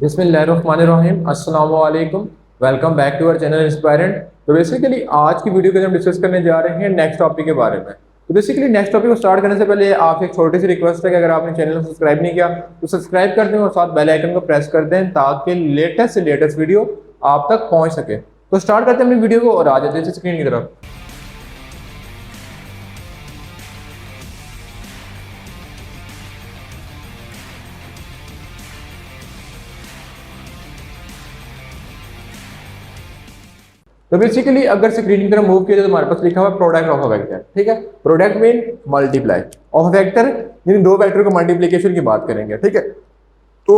बिस्मिल्लाहिर्रहमानिर्रहीम अस्सलाम वालेकुम। Welcome back to our channel Inspirant. तो बेसिकली आज की वीडियो के अंदर हम डिस्कस करने जा रहे हैं नेक्स्ट टॉपिक के बारे में। तो बेसिकली नेक्स्ट टॉपिक को स्टार्ट करने से पहले आपसे एक छोटी सी रिक्वेस्ट है कि अगर आपने चैनल को सब्सक्राइब नहीं किया तो सब्सक्राइब कर दें और साथ बेल आइकन को प्रेस कर दें ताकि लेटेस्ट से लेटेस्ट वीडियो आप तक पहुंच सके। तो स्टार्ट करते हैं अपनी वीडियो को और आ जाते हैं स्क्रीन की तरफ। तो बेसिकली अगर स्क्रीन की तरफ मूव किया जाए तो हमारे पास लिखा हुआ प्रोडक्ट ऑफ अ वेक्टर। ठीक है, product mean multiply of a vector, यानी दो वेक्टर को मल्टीप्लिकेशन की बात करेंगे। ठीक है, तो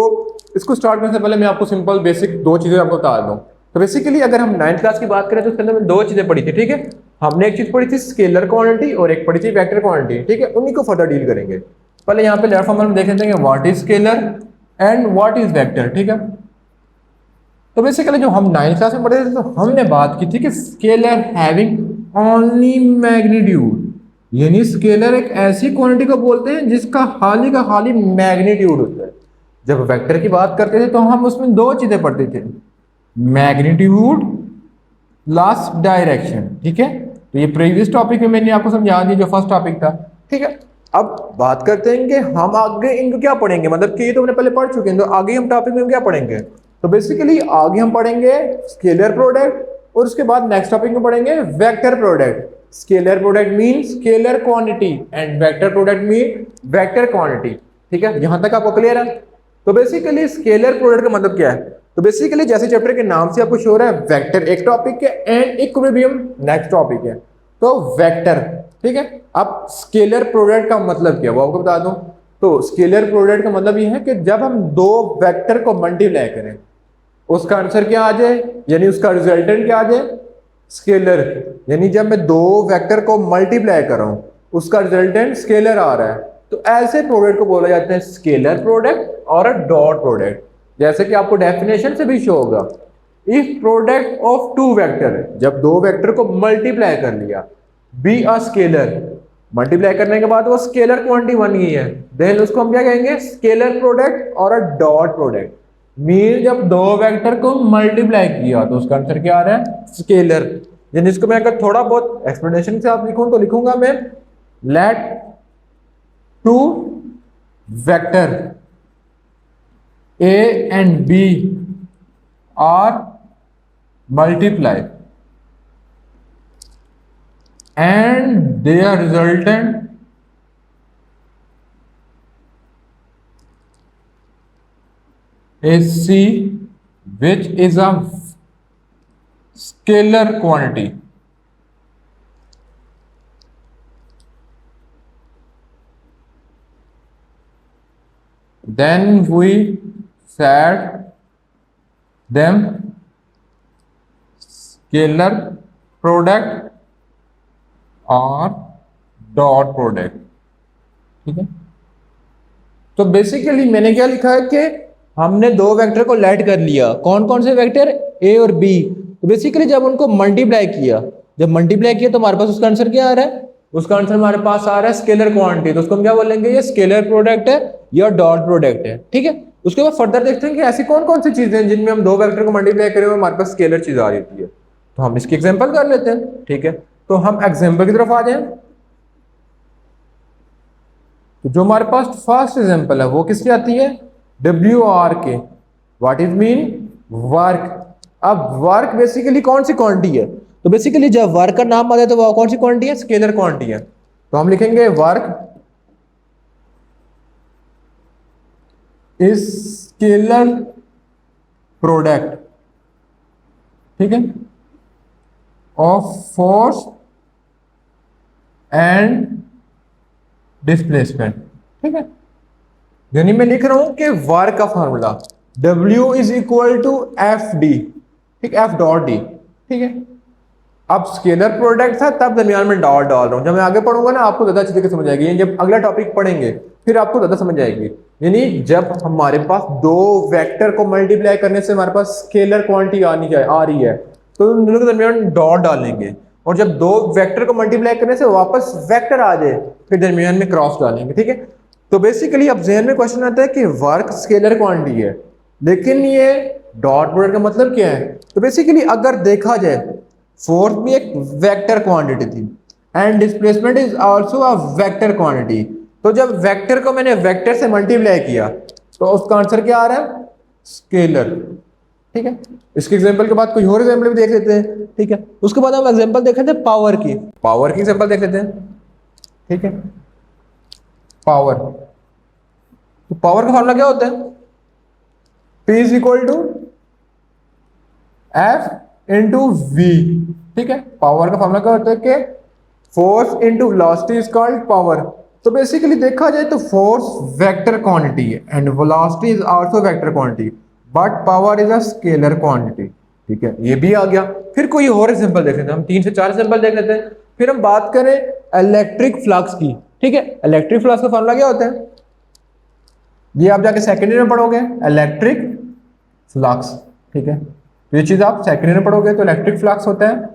इसको स्टार्ट करने से पहले मैं आपको सिंपल बेसिक दो चीजें आपको बता दूं। तो बेसिकली अगर हम 9th क्लास की बात करें तो उसके अंदर में दो चीजें पढ़ी थी। ठीक है, हमने एक चीज पढ़ी थी स्केलर क्वांटिटी और एक पढ़ी थी वेक्टर क्वांटिटी। ठीक है, उन्हीं को फर्दर डील करेंगे। पहले यहाँ पे लेफ्ट फॉर्म में देख लेते हैं what is scalar and what is vector. ठीक है, तो बेसिकली जो हम 9th क्लास में पढ़े थे तो हमने बात की थी कि स्केलर हैविंग ओनली मैग्नीट्यूड, यानी स्केलर एक ऐसी क्वांटिटी को बोलते हैं जिसका खाली का खाली मैग्नीट्यूड होता है। जब वेक्टर की बात करते थे तो हम उसमें दो चीजें पढ़ते थे, मैग्नीट्यूड प्लस डायरेक्शन। ठीक है, तो ये प्रीवियस टॉपिक में मैंने आपको समझा दिया जो फर्स्ट टॉपिक था। ठीक है, अब बात करते हैं कि हम आगे इनको क्या पढ़ेंगे, मतलब कि ये तो हमने पहले पढ़ चुके हैं, तो आगे हम टॉपिक में क्या पढ़ेंगे। तो बेसिकली आगे हम पढ़ेंगे स्केलर प्रोडक्ट और उसके बाद नेक्स्ट टॉपिक में पढ़ेंगे vector product. Scalar product mean scalar quantity and vector product mean vector quantity. ठीक है, यहां तक आपको क्लियर है। तो बेसिकली स्केलर प्रोडक्ट का मतलब क्या है, तो बेसिकली जैसे चैप्टर के नाम से आपको शो रहा है वेक्टर एक टॉपिक है एंड इक्विलिब्रियम नेक्स्ट टॉपिक है, तो वेक्टर। ठीक है, अब स्केलर प्रोडक्ट का मतलब क्या है वो आपको बता दूं। तो स्केलर प्रोडक्ट का मतलब ये है कि जब हम दो वेक्टर को मल्टीप्लाई करें उसका आंसर क्या आ जाए, यानी उसका रिजल्टेंट क्या आ जाए, स्केलर। यानी जब मैं दो वेक्टर को मल्टीप्लाई कर रहा हूं उसका रिजल्टेंट स्केलर आ रहा है, तो ऐसे प्रोडक्ट को बोला जाता है स्केलर प्रोडक्ट और डॉट प्रोडक्ट। जैसे कि आपको डेफिनेशन से भी शो होगा, if product of two vector, जब दो वेक्टर को मल्टीप्लाई कर लिया, बी अ स्केलर, मल्टीप्लाई करने के बाद वो स्केलर क्वांटिटी बन गई है, देन उसको हम क्या कहेंगे, स्केलर प्रोडक्ट और डॉट प्रोडक्ट। मीन जब दो वेक्टर को मल्टीप्लाई किया तो उसका आंसर क्या आ रहा है, स्केलर। यानी इसको मैं अगर थोड़ा बहुत एक्सप्लेनेशन से आप लिखूं तो लिखूंगा मैं, let two vector A and B are multiply and their resultant is C, which is a scalar quantity. Then we set them scalar product और डॉट प्रोडक्ट। ठीक है, तो बेसिकली मैंने क्या लिखा है कि हमने दो वेक्टर को लेट कर लिया, कौन कौन से वेक्टर, ए और बी। तो बेसिकली जब उनको मल्टीप्लाई किया, जब मल्टीप्लाई किया तो हमारे पास उसका आंसर क्या आ रहा है, उसका आंसर हमारे पास आ रहा है स्केलर क्वांटिटी। तो उसको हम क्या बोलेंगे, ये स्केलर प्रोडक्ट है या डॉट प्रोडक्ट है। ठीक है, उसके बाद फर्दर देखते हैं कि ऐसी कौन कौन सी चीजें हैं जिनमें हम दो वेक्टर को मल्टीप्लाई करें और हमारे पास स्केलर चीज आ रही है। तो हम इसकी एग्जाम्पल कर लेते हैं। ठीक है, तो हम एग्जाम्पल की तरफ आ जाएं। तो जो हमारे पास फर्स्ट एग्जाम्पल है वो किसकी आती है, डब्ल्यू आर के, व्हाट इज मीन, वर्क। अब वर्क बेसिकली कौन सी क्वांटिटी है, तो बेसिकली जब वर्क का नाम आ जाए तो वो कौन सी क्वांटिटी है, स्केलर क्वांटिटी है। तो हम लिखेंगे वर्क इज स्केलर प्रोडक्ट। ठीक है, ऑफ फोर्स एंड डिस्प्लेसमेंट। ठीक है, यानी मैं लिख रहा हूं कि वर्क का formula W is equal to F D, ठीक, एफ डॉट डी। ठीक है, अब स्केलर प्रोडक्ट था तब दरमियान में डॉट डाल रहा हूं, जब मैं आगे पढ़ूंगा ना आपको ज्यादा अच्छी तरीके समझ आएगी, जब अगला टॉपिक पढ़ेंगे फिर आपको ज्यादा समझ आएगी। यानी जब हमारे पास दो वेक्टर को मल्टीप्लाई करने से हमारे पास स्केलर क्वांटिटी आ रही है तो उन दोनों के दरमियान डॉट डालेंगे, और जब दो वेक्टर को मल्टीप्लाई करने से वापस वेक्टर आ जाए फिर दरमियान में क्रॉस डालेंगे। ठीक है, तो बेसिकली अब ज़हन में क्वेश्चन आता है कि वर्क स्केलर क्वांटिटी है, लेकिन ये डॉट प्रोडक्ट का मतलब क्या है? तो बेसिकली अगर देखा जाए, फोर्स भी एक वेक्टर क्वांटिटी थी and displacement is also a vector quantity. तो जब वेक्टर को मैंने वेक्टर से मल्टीप्लाई किया तो उसका आंसर क्या आ रहा है? स्केलर। ठीक है, इसके एग्जांपल के बाद कोई और एग्जांपल भी देख लेते हैं। ठीक है, उसके बाद हम एग्जांपल देख लेते हैं पावर की। पावर की एग्जांपल देख लेते हैं। ठीक है, पावर, तो पावर का फॉर्मूला क्या होता है? P is equal to F into V. ठीक है, पावर का फॉर्मूला क्या होता है कि force into velocity is called power. तो बेसिकली देखा जाए तो फोर्स वेक्टर क्वांटिटी है and velocity is also vector quantity, but power is a scalar quantity. ठीक है, ये भी आ गया। फिर कोई और एग्जांपल देख लेते हैं, हम 3 से 4 एग्जांपल देख लेते हैं। फिर हम बात करें इलेक्ट्रिक फ्लक्स की। ठीक है, इलेक्ट्रिक फ्लक्स का फॉर्मूला क्या होता है? ये आप जाके सेकेंड ईयर में पढ़ोगे, इलेक्ट्रिक फ्लक्स। ठीक है, तो ये चीज आप सेकेंड ईयर में पढ़ोगे। तो इलेक्ट्रिक फ्लक्स होता है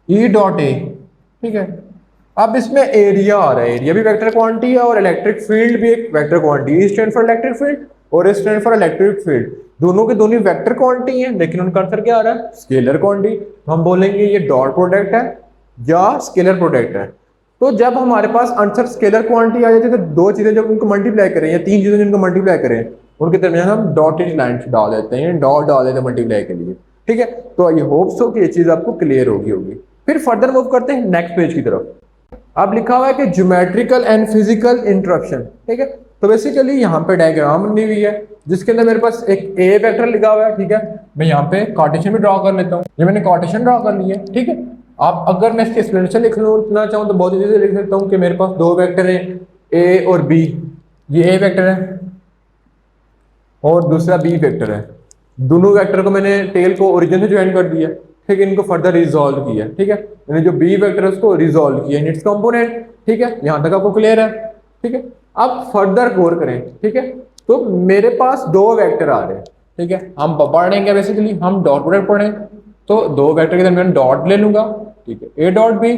ई डॉट ए। ठीक है, अब इसमें एरिया आ रहा है, एरिया भी वेक्टर क्वांटिटी है और इलेक्ट्रिक फील्ड भी एक vector quantity. E stand for electric field और ए स्टैंड फॉर इलेक्ट्रिक फील्ड। दोनों के दोनों वेक्टर क्वांटिटी है, लेकिन उनका आंसर क्या आ रहा है? Scalar quantity. तो हम बोलेंगे ये डॉट प्रोडक्ट है या स्केलर प्रोडक्ट है। तो जब हमारे पास आंसर स्केलर क्वांटिटी आ जाती है तो दो चीजें जब उनको मल्टीप्लाई करें या तीन चीजें जिनको मल्टीप्लाई करें उनके दरमियान हम डॉटेड लाइन डाल देते हैं, डॉट डाल देते हैं मल्टीप्लाई के लिए। ठीक है, तो आई होप सो कि ये चीज आपको क्लियर होगी। फिर फर्दर मूव करते हैं नेक्स्ट पेज की तरफ। अब लिखा हुआ है कि ज्योमेट्रिकल एंड फिजिकल इंटरप्शन। ठीक है, तो बेसिकली यहाँ पे डायग्राम बनी हुई है जिसके अंदर मेरे पास एक ए वेक्टर लिखा हुआ है। ठीक है, मैं यहाँ पे कार्टेशियन भी ड्रॉ कर लेता हूँ। ये मैंने कार्टेशियन ड्रॉ कर लिया है। ठीक है, आप अगर मैं इसके एक्सप्लेनेशन लिखना चाहूँ तो बहुत इजी से लिख सकता हूँ कि मेरे पास दो वेक्टर हैं ए और बी। ये ए वेक्टर है और दूसरा बी वेक्टर है। दोनों वेक्टर को मैंने टेल को ओरिजिन से ज्वाइन कर दिया। ठीक है, इनको फर्दर रिजॉल्व किया। ठीक है, मैंने जो बी वेक्टर है उसको रिजॉल्व किया इन इट्स कंपोनेंट। ठीक है, यहां तक आपको क्लियर है? ठीक है, अब फर्दर गौर करें। ठीक है, तो मेरे पास दो वेक्टर आ रहे हैं। ठीक है, हम पढ़ेंगे बेसिकली हम डॉट प्रोडक्ट पढ़ें तो दो वेक्टर के दरमियान डॉट ले लूंगा। ठीक है, A dot B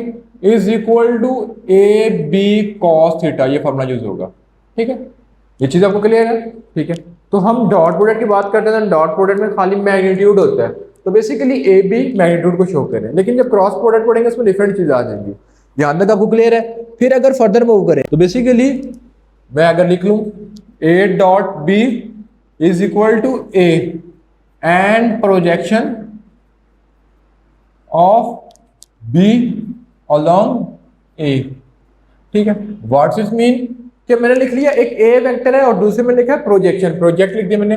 is equal to A B cos theta, ये फॉर्मूला यूज होगा। ठीक है, ये चीज आपको क्लियर है? ठीक है, तो हम डॉट प्रोडक्ट की बात करते हैं, डॉट प्रोडक्ट में खाली मैग्नीट्यूड होता है। तो बेसिकली ए बी मैग्नीट्यूड को शो करें, लेकिन जब क्रॉस प्रोडक्ट पढ़ेंगे उसमें डिफरेंट चीज आ जाएंगी। यहां तक आपको क्लियर है? फिर अगर फर्दर मूव करें तो बेसिकली मैं अगर लिख लूं A dot B is equal to A and projection of B along A. ठीक है, व्हाट्स इट मीन कि मैंने लिख लिया एक ए वेक्टर है और दूसरे में लिखा है प्रोजेक्शन, प्रोजेक्ट लिख दिया मैंने,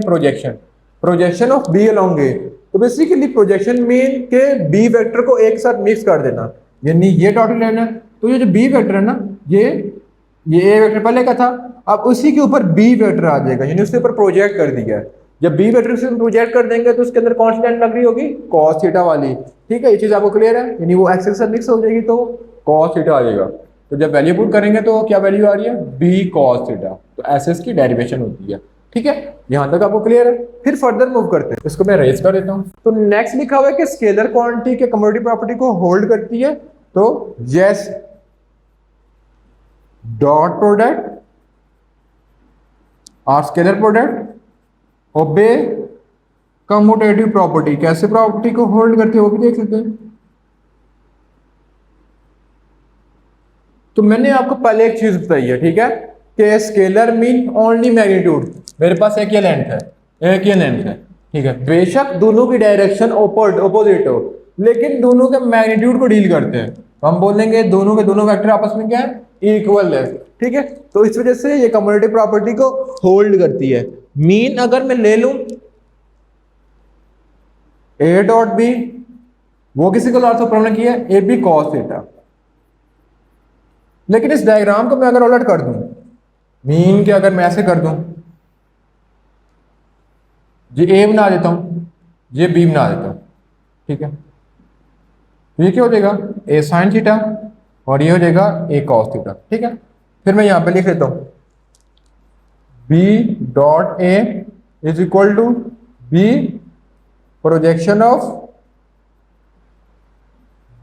प्रोजेक्शन ऑफ बी अलोंग ए। तो बेसिकली प्रोजेक्शन मीन के बी वेक्टर को एक साथ मिक्स कर देना, यानी ये डॉटेड लाइन है तो ये जो बी वेक्टर है ना ये ए वेक्टर पहले का था, अब उसी के ऊपर बी वेक्टर आ जाएगा, यानी उसके ऊपर प्रोजेक्ट कर दिया है। जब बी वेक्टर से प्रोजेक्ट कर देंगे तो उसके अंदर कौन सी लाइन लग रही होगी? कॉस थीटा वाली। ठीक है, ये चीज आपको क्लियर है? यानी वो एक्स के साथ मिक्स हो जाएगी तो कॉस थीटा आ जाएगा। तो जब वैल्यू पुट करेंगे तो क्या वैल्यू आ रही है? B cos theta. तो ऐसे इसकी डेरिवेशन होती है। ठीक है, यहां तक आपको क्लियर है? फिर फर्दर मूव करते हैं, इसको मैं रेज कर देता हूं। तो नेक्स्ट लिखा हुआ है कि स्केलर क्वांटिटी के कमोडिटी प्रॉपर्टी को होल्ड करती है। तो यस, डॉट प्रोडक्ट और स्केलर प्रोडक्ट ओबे कम्यूटेटिव प्रॉपर्टी। कैसे प्रॉपर्टी को होल्ड करती है वो भी देख लेते हैं। तो मैंने आपको पहले एक चीज बताई है, ठीक है, कि स्केलर मीन ओनली मैग्नीट्यूड। मेरे पास एक ये लेंथ है, एक ये लेंथ है। ठीक है, बेशक दोनों की डायरेक्शन ऑपोजिट हो लेकिन दोनों के मैग्नीट्यूड को डील करते हैं। तो हम बोलेंगे दोनों के दोनों वेक्टर आपस में क्या है? इक्वल है। ठीक है, तो इस वजह से ये कम्यूटेटिव प्रॉपर्टी को होल्ड करती है। मीन अगर मैं ले लूं ए डॉट बी, वो किसी को ऑर्थो प्रॉब्लम किया है ए बी कॉस थीटा। लेकिन इस डायग्राम को मैं अगर उलट कर दूं, मीन के अगर मैं ऐसे कर दूं, ये ए बना देता हूं, ये बी बना देता हूं। ठीक है, ये क्या हो जाएगा? ए साइन थीटा और ये हो जाएगा ए कॉस थीटा। ठीक है, फिर मैं यहां पे लिख लेता हूं B dot A is equal to B projection of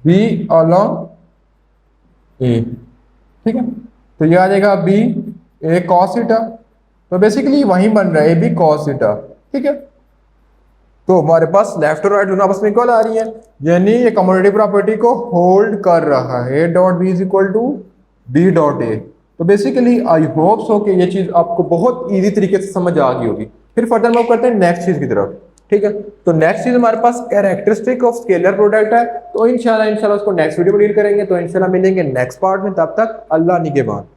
B along A. ठीक है, तो ये आ जाएगा बी ए कॉस थीटा। तो बेसिकली वहीं बन रहा है ए बी कॉस थीटा, ठीक है। तो हमारे पास लेफ्ट और राइट दोनों आपस में इक्वल आ रही है, यानी ये कमोडेटिव प्रॉपर्टी को होल्ड कर रहा है, A dot B is equal to B dot A. तो बेसिकली आई होप सो कि ये चीज आपको बहुत इजी तरीके से समझ आ गई होगी। फिर फर्दर मूव करते हैं नेक्स्ट चीज की तरफ, ठीक है। तो नेक्स्ट चीज हमारे पास कैरेक्टरिस्टिक ऑफ स्केलर प्रोडक्ट है। तो इंशाल्लाह उसको नेक्स्ट वीडियो में डील करेंगे। तो इंशाल्लाह मिलेंगे नेक्स्ट पार्ट में, तब तक अल्लाह निगहबान।